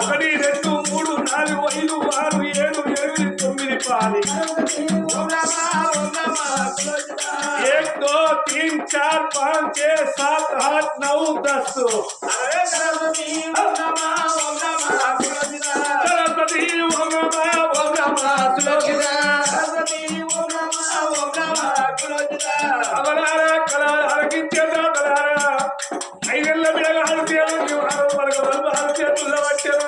ఒకటి రెండు మూడు నాలుగు ఐదు ఆరు ఏడు ఎనిమిది తొమ్మిది పాలి 1 2 3 4 5 6 7 8 9 10 ఐదెళ్ళ బిడగాడు చేతుల్లో వచ్చారు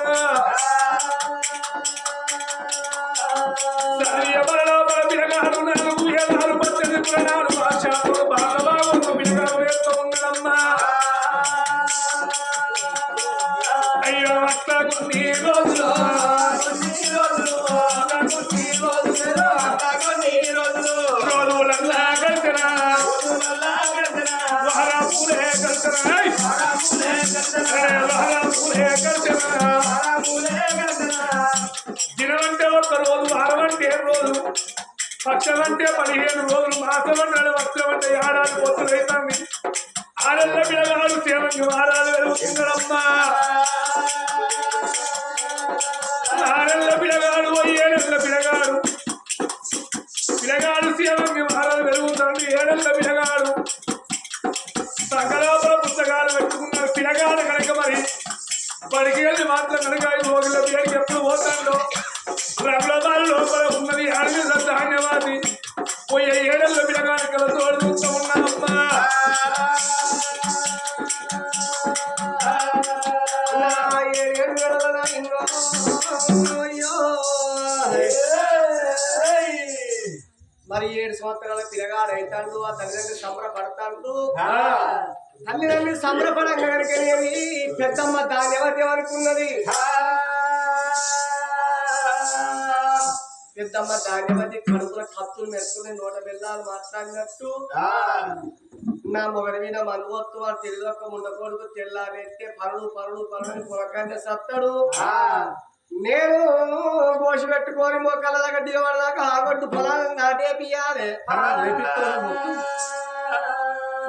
బిడగాడు 4 ఏళ్ళు 18 భాషలు బాగా బిడగాడు వేస్తూ ఉన్నాడమ్మా. అయ్యో అట్లా కొన్ని రోజులు రోజులల్లా కలిసినా దినమంటే 1 రోజు, వారం అంటే 7 రోజులు, పక్షం అంటే 15 రోజులు, మాసం అన్నాడు, వస్త్రం అంటే ఏడాది పోతులు అవుతుంది. ఆడల్ల పిల్లగాడు సేవంగి వారాలు వెలుగుతున్నాడమ్మా. ఆడల్ల పిల్లగాడు 7 పిల్లగాడు సేవంగి వారాలు వెలుగుతాడు. 7 పిల్లగాడు సకలోపల పుస్తకాలు పెట్టుకున్నారు. పిల్లగాడు కనుక మరి బడికి వెళ్ళి మాత్రం కనుక 5 రోజుల పిల్లడికి ఎప్పుడు పోతాడో రగులబాలు లోపల ఉన్నది. అడవి ధాన్యవాది పోయే 7 పిల్లగాడు కల తోడు చూస్తూ ఉన్నామమ్మా. మరి 7 సంవత్సరాల పిల్లగాడు అవుతాడు. ఆ తల్లిదండ్రులు సంబరపడతాడు. తల్లిదండ్రులు సంబరపడంగా కనుకనేవి పెద్దమ్మ ధాన్యవతి అనుకున్నది. పెద్దమ్మ ధాన్యవతి కడుపుల కత్తులు మెరుకుని నోట బెల్లాలు మాట్లాడినట్టు నా మొగడి మీద మందువత్తు వాడు తెలియక ఉండకూడదు. తెల్లారెత్తే పరుడు పొలకాన్ని సత్తడు. నేను గోసి పెట్టుకొని మొక్కల దాకా దిగబడి దాకా ఆగొట్టు పొలాలను నాటేపియాలి.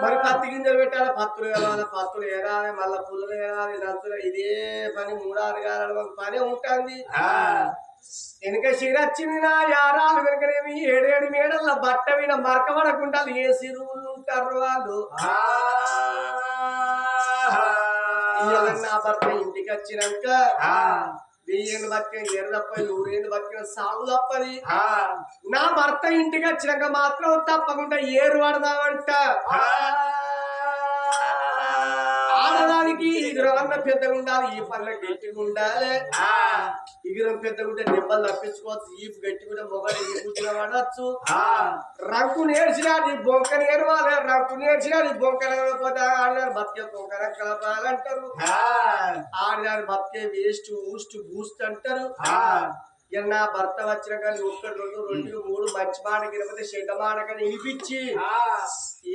మరి పత్తి గింజలు పెట్టాలి, పత్తులు కలవాలి, పత్తులు ఏరాలి, మళ్ళా పుల్లలు ఏరాలి, నంతులు. ఇదే పని 3-6 గారాలు పని ఉంటుంది. వెనుక శిరచ్చింది నా యారాలు వెనుకనేమి 7 మేడల బట్ట మీద మరకబడకుండా ఏ సిరువులు ఉంటారు వాళ్ళు. నా భర్త ఇంటికి వచ్చినాక 1000 ఏళ్ళు బతికిన ఏరు తప్పది, 100 ఏళ్ళు బతికిన సాగు తప్పది. నా భర్త ఇంటికి వచ్చినాక మాత్రం తప్పకుండా ఏరు పడదామంట. ఆడదానికి ఇగురవన్న పెద్దగా ఉండాలి, ఈ పనుల గట్టిగా ఉండాలి. ఇగురం పెద్దగా ఉంటే దెబ్బలు తప్పించుకోవచ్చు. ఈ గట్టి కూడా మొగలు ఈ కూర్చుని పడవచ్చు. రంకు నేర్చినాడు ఈ బొంక నేర్వాలి, రంకు నేర్చినాడు ఈ బొంక నేర్కపోతే ఆడదాని బతికే బొంకన కలపాలంటారు. ఆడదాని బతికే వేస్ట్ ఊస్ట్ బూస్ట్ అంటారు. నా భర్త వచ్చిన కానీ 1 2 2 3 మంచి మాట గిరపోతే చెడ్డ మాట కానీ వినిపించి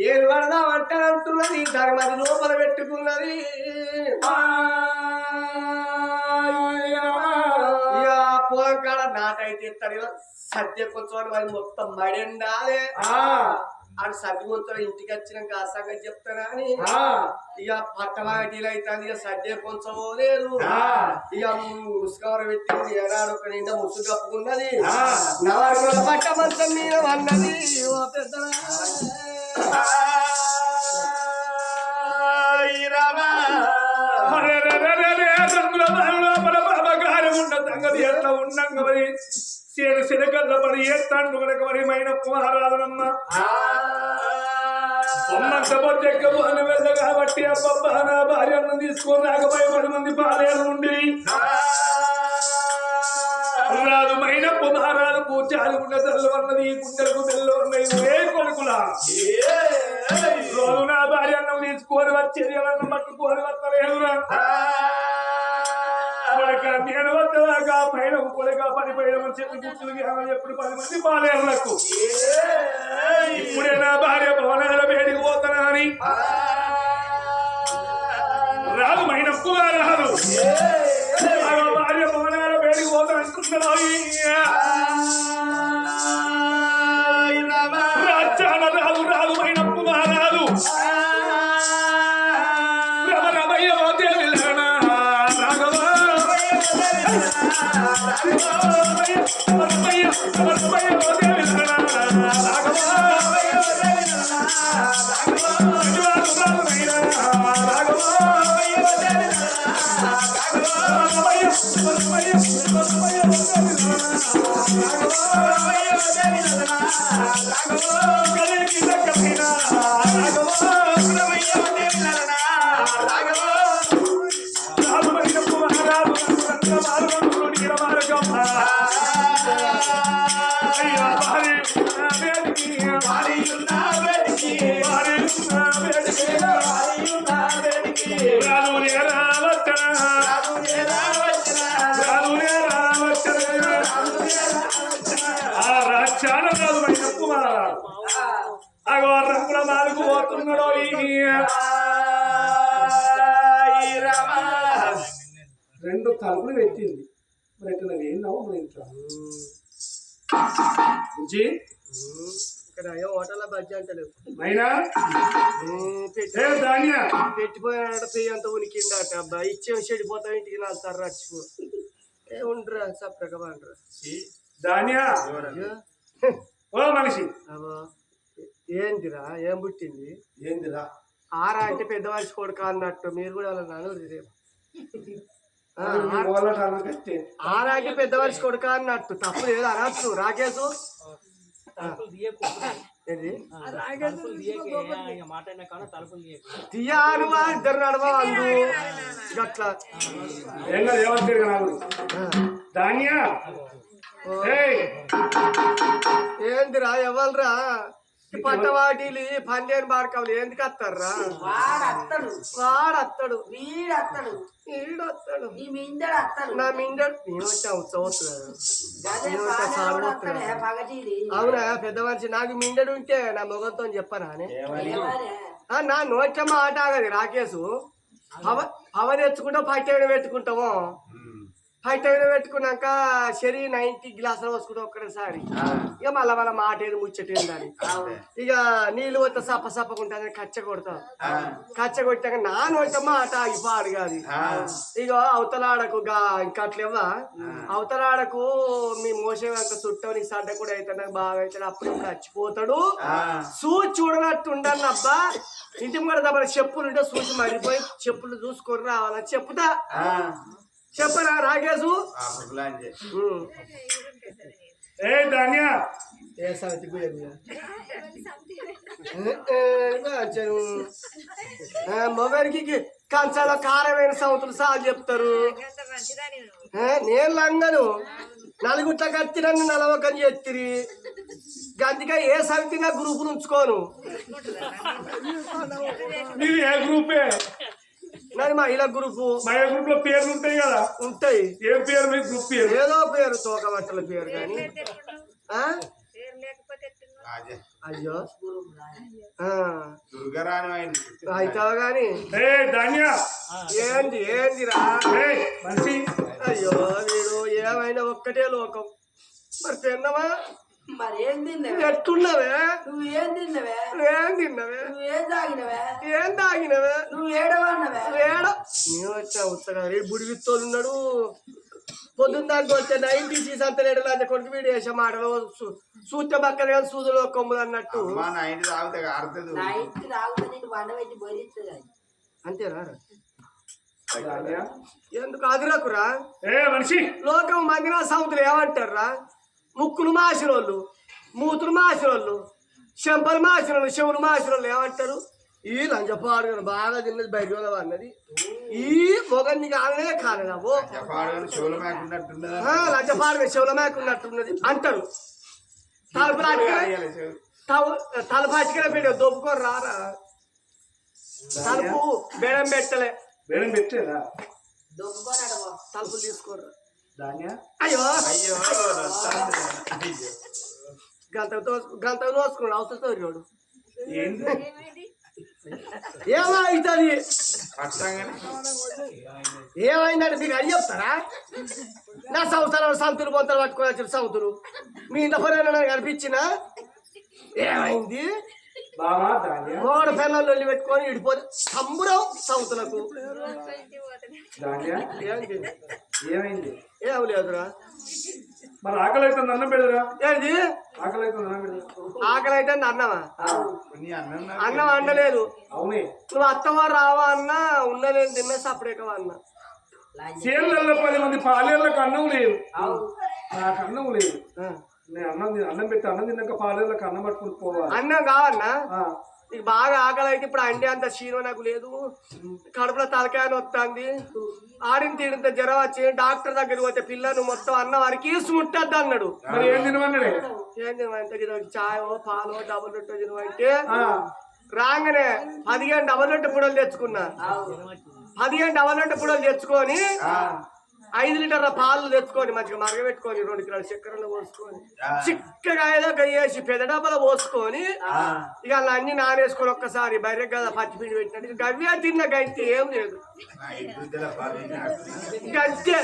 ఏది పడదాం అంటున్నది. దాని మధ్య లోపల పెట్టుకున్నది. పొలం కాడ నాటైతే ఇస్తాడు సద్య కొంచెం మరి మొత్తం మడిండాలి. ఆడు సర్ది కొంచెం ఇంటికి వచ్చినాక ఆ సంగతి చెప్తానా అని ఇక పట్టమాటీలు అవుతుంది. ఇక సద్య కొంచెం లేదు. ఇక ముసుకవర పెట్టింది. ఏనాడు ఒక నిండా ముసుగు కప్పుకున్నది. నవరకుల పట్ట మంచం మీద అన్నది. ఓ పెద్ద సంగతి ఎట్లా ఉండంగ మరి చేను శిలకల్ల మరి ఏస్తాండు కనుక మరి మైన కుమారాధనమ్మ బొమ్మంత బొద్దెక్కబోని వెళ్ళ కాబట్టి అబ్బబ్బా నా భార్యను తీసుకొని రాకపోయి 10 మంది భార్యలు ఉండి రాదు మైన కుమారాలు పూజాలు ఉండ తెల్లవన్నది ఈ గుండెలకు తెల్ల ఉన్నాయి. ఏ కొడుకులా రోజు నా భార్యను తీసుకొని వచ్చేది ఎవరన్నా పట్టుకొని వస్తలేదురా. నేను వద్దగా పైన కొడుక 10 చెట్టు గుర్తులు కావాలి ఎప్పుడు 10 మంది పాలేరులకు ఇప్పుడే నా భార్య భవనాల వేడికి పోతానా అని రాదు మైనప్పు రాదు భార్య భవనాల వేడికి పోతాను అంటున్నాడు రాజ్యాల రాదు రాదు మైనప్పు రాదు రమరమయ్య పోతే వెళ్ళనా రాఘవా రమరమయ్య పోతే వెళ్ళనా రాఘవా చాలా కాదు మైనప్పు మారాడు అగోర్రం కూడా మారుకు పోతున్నాడు రెండు తలుపులు పెట్టింది మరి ఇక్కడ ఏందావు మరి ఇంట్లో ఇక్కడ హోటల్ బజ్జి అంటలేవు అయినా ధాన్య పెట్టిపోయాడ పెయ్యి అంత ఉనికిందట అబ్బా ఇచ్చే చెడిపోతా ఇంటికి నా తర్రచ్చిపో ఏ ఉండరా సప్రగా పండరా ధాన్య ఓ మనిషి ఏందిరా ఏం పుట్టింది ఏందిరా ఆరా అంటే పెద్ద మనిషి కొడుక అన్నట్టు మీరు కూడా అలా నాను రేపు ఆరా అంటే పెద్ద మనిషి కొడుక అన్నట్టు తప్పు లేదు అనొచ్చు రాకేసు తీయాను ఇద్దరు నడవాలి గట్లా ధాన్య ఏందిరా ఎవరురా పట్టవాటిలు పన్నెండు బాడకాలు ఎందుకు వస్తారా వాడత్తాడు వీడొస్తాడు నా మిండడు నేను వచ్చా అవునా పెద్ద మనిషి నాకు మిండడు ఉంటే నా మొగంతో చెప్పనా నా నోట మాట ఆగది రాకేసు పవ తెచ్చుకుంటాం పట్టేడు పెట్టుకుంటాము పట్టేడు పెట్టుకున్నాక శరీ 90 గ్లాసులు పోసుకుంటాం ఒక్కసారి ఇక మళ్ళా మాట ఏది ముచ్చటేది దాని ఇక నీళ్ళు వస్తే సప్పకుంటా కచ్చ కొడతాం కచ్చ కొట్టాక నా నోట మాట ఆగిపోడు కాదు ఇక అవతలాడకు ఇంకా అట్లేవా అవతలాడకు మీ మోసేవంక చుట్టం నీ సడ్డ కూడా అవుతాడు నాకు బాగా అవుతాడు అప్పుడు చచ్చిపోతాడు చూడనట్టు ఉండాలి అబ్బా ఇంటి కూడా దబ్బ చెప్పులు ఉంటే చూసి మరిపోయి చెప్పులు చూసుకొని రావాలని చెప్పుతా చెప్పరా రాకేసు ధాన్య మొబైల్కి కంచాలో కారమైన సంవత్సరం సాగు చెప్తారు నేను లంగను నలుగుట్ల కత్తి నన్ను నలవకని చెప్తిరి అందుకే ఏ సమితి నా గ్రూపులు ఉంచుకోను ఏ గ్రూపే నాది మహిళా గ్రూపు మహిళా గ్రూప్ లో పేర్లు ఉంటాయి కదా ఉంటాయి ఏ పేరు మీ గ్రూప్ పేరు ఏదో పేరు తోక బట్టల పేరు కానీ అయ్యో అవుతావు గాని ఏందిరా అయ్యో వీడు ఏమైనా ఒక్కటే లోకం మరి తిన్నవా మరేం తిన్నవే ఎట్టున్నవే నువ్వేం తిన్నవే నువ్వేం తిన్నవే నువ్వేం తాగినవే ఏం తాగినవే నువ్వు ఏడవన్నవే ఏడ నేను వచ్చా ఉత్తగా బుడి విత్తోలు ఉన్నాడు పొద్దున్న దాకా వచ్చే 90 అంత లేడు లాంటి కొడుకు వీడు వేసే మాటలు సూత్య పక్కన కానీ సూదులో కొమ్ములు అన్నట్టు అంతేనా ఎందుకు అదిరాకురా మనిషి లోకం మందిరా సముద్రం ఏమంటారా ముక్కులు మాసిరోళ్ళు మూతులు మాసిరోళ్ళు చెంపలు మాసిరోళ్ళు చెవులు మాసిరోళ్ళు ఏమంటారు ఈ లంచపాడు బాగా తిన్నది బయట అన్నది ఈ మొగన్ని కాలనే కాలేదావు లంచపాడు చెవుల మేకున్నట్టున్నది అంటారు తలపాటికనే పెట్టే దొప్పుకొని రారా తలుపు బేడం పెట్టలే బేడం పెట్టేదా తలుపులు తీసుకోరా ధాన్య అయ్యో గంట నోసుకున్నాడు అవసరం రోడ్డు ఏంది ఏమవుతుంది ఏమైందంటే మీకు అని చెప్తారా నా సంవత్సరాలు సంతులు బొంతలు పట్టుకొని వచ్చిన సంతులు మీ ఇంత పొరైనా కనిపించిన ఏమైంది బావా ధాన్య మోడ పిల్లలు పెట్టుకొని ఇడిపోతే సంబరం సంతులకు ధాన్య ఏంటి ఏమైంది ఏం లేదురా మరి ఆకలి అవుతుంది అన్నం పెడదురా ఏంటి ఆకలి అవుతుంది అన్నం పెడదు ఆకలి అయితే అన్నమా అన్నం వండలేదు అవునే నువ్వు అత్తవా రావా అన్నా ఉండలేదు తిన్నా సపరేట్గా అన్నా చీరలలో 10 మంది పాలేళ్ళకి అన్నం లేదు నాకు అన్నం లేదు నేను అన్నం పెట్టి అన్నం తిన్నాక పాలేళ్ళకి అన్నం పట్టుకుని పోవాలి అన్నం కావన్నా నీకు బాగా ఆకలి అయితే ఇప్పుడు అండి అంత క్షీణం నాకు లేదు కడుపులో తలకాయని వస్తుంది ఆడిని తీడంత జ్వరం వచ్చి డాక్టర్ దగ్గరికి పోతే పిల్లను మొత్తం అన్నం వరకు ముట్టద్దు అన్నాడు మరి ఏం తినమన్నాడే ఏం తినమంటే చాయ్ పాలు డబుల్ రొట్టె తినమంటే రాగానే 15 డబుల్ రొట్టె పుడలు తెచ్చుకున్నా 15 డబుల్ రొట్టె పుడలు తెచ్చుకొని 5 లీటర్ల పాలు తెచ్చుకొని మంచిగా మరగబెట్టుకొని 2 కిలోల చక్కెరలో పోసుకొని చిక్కగా ఏదో వేసి పెద్ద డబ్బలో పోసుకొని ఇక అలా అన్ని నానేసుకొని ఒక్కసారి బయట కదా పచ్చిపిండి పెట్టినట్టు గవ్య తిన్న గంతే ఏం లేదు గంతే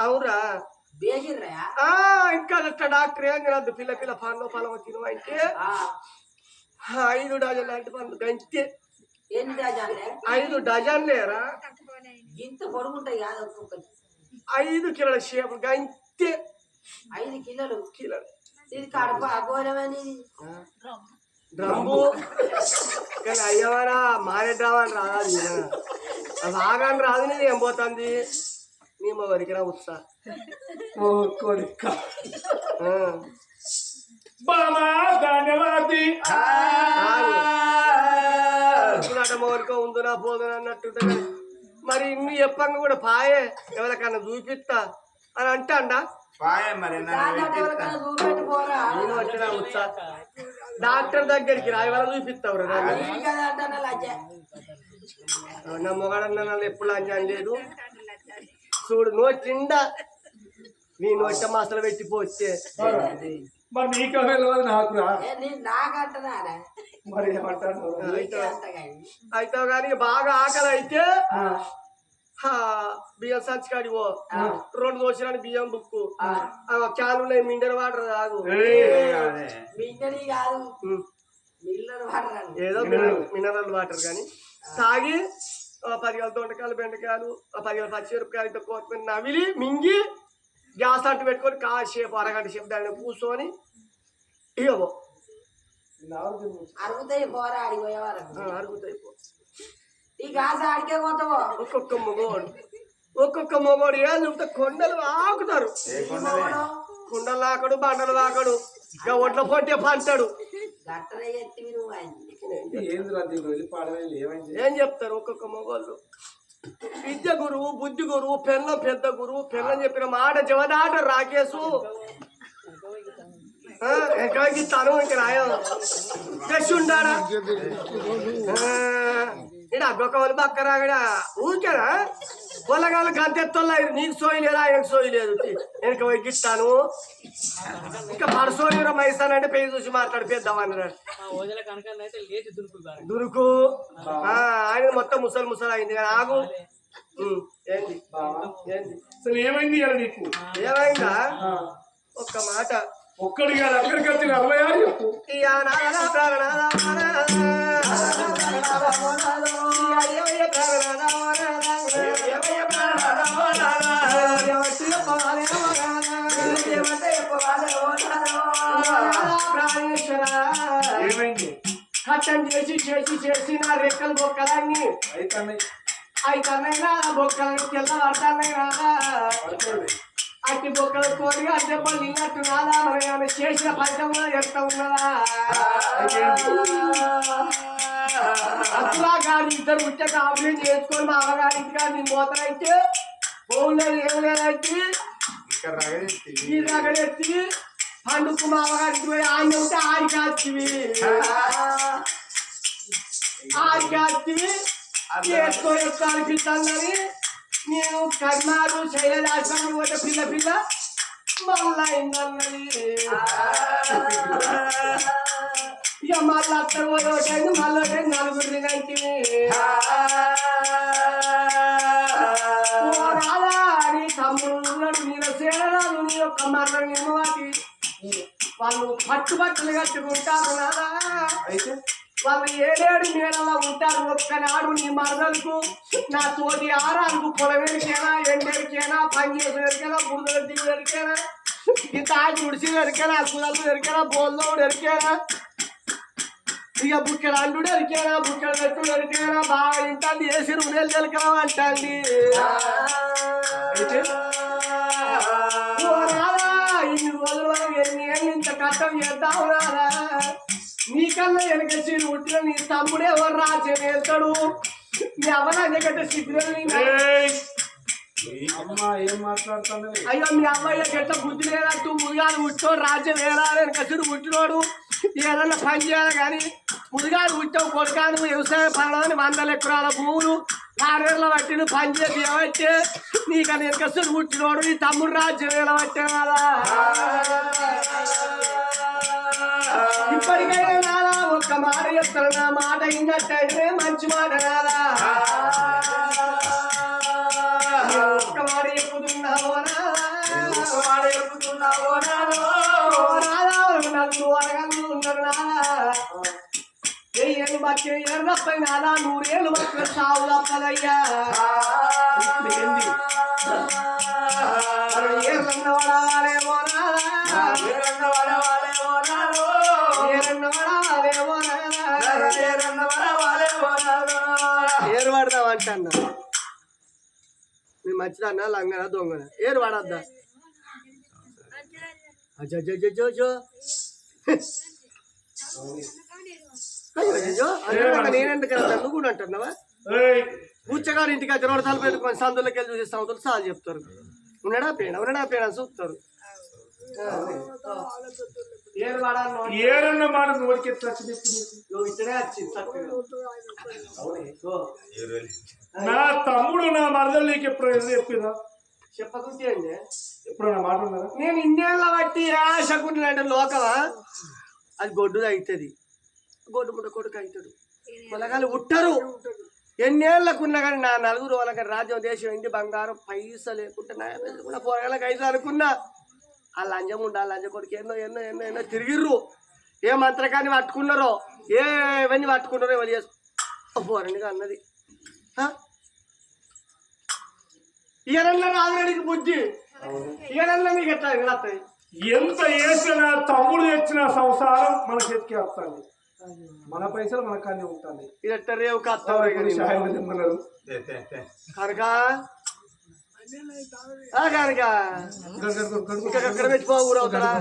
అవురా ఇంకా డాక్టర్ ఏం తినద్దు పిల్ల పండ్లు పొలం తిను అంటే 5 డజన్ లాంటి పండ్లు గంతే 5 డజన్ లేరా ఇంత పొడుగుంటాయి కాదు 5 కిలోల షేపు గంతే 5 కిలోలు ఇది కడప అఘోరమని డ్రమ్ము కానీ అయ్యవారా మారేద్దామని రాదు బాగాని రాదు నేను ఏం పోతుంది నీ వరికి రా ఉత్సా బాబా ధన్యవాది మోరికో ఉందునా పోదునా అన్నట్టుంటే మరి ఇన్ని చెప్పంగా కూడా పాయే ఎవరికన్నా చూపిస్తా అని అంటా నేను వచ్చిన ఉత్సా డాక్టర్ దగ్గరికి రా ఎవరు చూపిస్తావు నా మొగాడన్న ఎప్పుడు లంచాను లేదు చూడు నోటిండా నీ నోట మసలు పెట్టిపోతే మరి నీకు వెళ్ళదు నాకు రా నాకంటున్నా మరి ఏమంటాను అయితే కానీ బాగా ఆకలి అయితే బియ్యం సంచికాడి ఓ 2 దోశలని బియ్యం బుక్కు క్యాన్ ఉన్నాయి మిండర్ వాటర్ తాగు ఏదో మినరల్ వాటర్ కానీ తాగి 10 కిలోల దొండకాయలు బెండకాయలు 10 కిలోల పచ్చిమిరపకాయలతో కొత్తిమీర నవిలి మింగి గ్యాస్ అంటు పెట్టుకొని కాసేపు అరగంట సేపు దాన్ని కూర్చొని ఇవ్వబో అరుగుతాయి పోరా అడిగిపోయేవారు అరుగుతాయి ఈ గాస ఆడికే పోతావో ఒక్కొక్క మొగోడు ఏం చూపితే కొండలు ఆకుతారు కొండలు ఆకడు బండలు ఆకడు ఇక ఒడ్ల పొట్టే పంటాడు ఏం చెప్తారు ఒక్కొక్క మొగోళ్ళు విద్య గురువు బుద్ధి గురువు పెళ్ళం పెద్ద గురువు పెళ్ళం చెప్పిన మాట జవదాట రాకేసు ఎక్కడిస్తాను ఇంక రాయో గసి ఉండాడా ఇక్కడ అగ్గొక్కలు పక్కరాగడా ఊరికేనా పొలగాలు గంతెత్తోళ్ళు నీకు సోయి లేదు ఆయనకు సోయి లేదు వెనక వగ్గిస్తాను ఇంకా పరసోని మైసానంటే పెళ్లి చూసి మాట్లాడిపోద్దామని దురుకు ఆయన మొత్తం ముసలు అయింది కానీ ఆగు ఏంటి అసలు ఏమైంది నీకు ఏమైందా ఒక్క మాట ఒక్కడి కాదు అక్కడికి వచ్చి 46 చెప్పు ఏమైంది కట్టం చేసి నా రెక్కలు బొక్కలన్నీ అయితేనైనా బొక్కలకి తెల్లవాడతానైనా అట్టి బొక్కలు కోరి అద్దెబ్బలు నిన్నట్టున్నాదా మరి ఏమైనా చేసిన ఫలితంలో ఎంత ఉన్నదా అట్లా కాదు 2 ఉంటే కాంప్లీట్ చేసుకొని మా అమ్మగారింటి కాదు నీ మూతనైతే ఫోన్ లేదు ఏం లేదంటే ఈ రగడెత్తి పండుకు మా అమ్మగారికి పోయి ఆయన ఉంటే ఆడికాత్తివి చేసుకోవచ్చు అనిపిస్తాను కానీ నేను కర్మాలు శైలజాశ్రమం పోతే పిల్ల మళ్ళా అయిందన్నది ఇక మళ్ళీ అత్త పోయేటండి మళ్ళీ నలుగురిని కంటే రాదా నీ తమ్ముడు ఉన్నాడు నేను సేనరాదు నీ యొక్క మరణ నిమ్మవాటి వాళ్ళు పట్టుబట్టలు కట్టుకుంటారు నాదా అయితే వాళ్ళు 7 మేడలా ఉంటారు. ఒక్కనాడు నీ మరదలకు నా తోటి ఆరాలకు పొలవెరికేనా ఎండెరికేనా పని చేసి ఎరికేనా బురద దిగు ఎరికేనా ఇంత ఆగి ఉడిసి ఎరికేనా కుదలు ఎరికేనా బోల్దోడు ఎరికేనా ఇక బుక్కెడు అండు ఎరికేనా బుక్కెడు పెట్టుడు ఎరికేనా బాగా ఇంటాంది వేసి రుణాలు ఎరికరా అంటాండి ఇన్ని రోజులు మనం ఎన్ని ఏళ్ళు ఇంత కష్టం చేద్దాం రాదా నీకన్నా వెనక చీరు పుట్టిన నీ తమ్ముడే ఎవరు రాజ్యం వెళ్తాడు నీ అవ్వరాజ్య కంటే సిగ్గులు అమ్మా ఏం మాట్లాడుతాను అయ్యో మీ అమ్మాయి గట్ట బుద్ధి లేనట్టు ముదిగాడు పుట్టాడు రాజ్యం వేరాలి వెనక చీరు పుట్టినోడు ఏదన్నా పని చేయాలి కానీ ముదిగాడు పుట్టావు కొడుకాను వ్యవసాయ పనులని 100 ఎకరాల భూములు 6 ఏళ్ళ పట్టిన పని చేసి ఏమంటే నీకన్నా వెనక చీరు పుట్టినోడు నీ తమ్ముడు రాజ్యం ఎలా పట్టే కదా ఇప్పటికైనా నాదా ఒక్క మాట చెప్తాను నా మాట అయినట్టయితే మంచి మాట నాదా ఒక్క మాట చెప్పుతున్నావో నాదా నలుగురు వరగలు ఉన్నారు నాదా 1000 ఏళ్ళు బతికే ఏళ్ళు తప్పై నాదా 100 ఏళ్ళు బతికే సాగు తప్పదయ్యా ఏళ్ళన్న వడవాలేమో ఏరు పడదాం అంటన్నా నేను మంచిదన్నా లంగనా దొంగనా ఏరు పడద్దా అజో నేనెందుకు నువ్వు కూడా అంటున్నావా బుచ్చగారు ఇంటికి వచ్చి 2 సార్లు పెట్టుకొని సందులోకి వెళ్ళి చూసి సందులు సార్లు చెప్తారు ఉన్నాడా పేడ చూస్తారు ఏరన్న మాట నోడికి నా తమ్ముడు నా మరదలు నీకు ఎప్పుడు చెప్పినా చెప్పకుంటే అండి ఎప్పుడు నా మాట ఉన్నారా నేను ఇన్నేళ్ళ బట్టి ఆశకుంటే లోకమా అది గొడ్డు అవుతుంది గొడ్డు ముట్ట కొడుకు అవుతాడు పొలగాలు ఉట్టరు ఎన్నేళ్లకున్నా కానీ నా నలుగురు వాళ్ళకి రాజ్యం దేశం ఇంటి బంగారం పైసా లేకుంటే నా కూడా పొలగాలకు అయితే అనుకున్నా ఆ లంజం ఉండ ఆ లంజ కొడుకు ఎన్నో తిరిగిర్రు ఏ మంత్రకాన్ని పట్టుకున్నారో ఏవన్నీ పట్టుకున్నారో ఎవరు చేసుకోరండిగా అన్నది ఇయనన్నా రాజుడికి బుద్ధి ఇయనన్నా మీకు ఎట్లా వస్తాయి ఎంత వేసినా తమ్ముడు తెచ్చిన సంసారం మన చేతికి వస్తుంది మన పైసలు మన కానీ ఉంటుంది ఇది రేవు కనుక కనుక ఇక్కడ పెట్టుకో ఊరవుతారా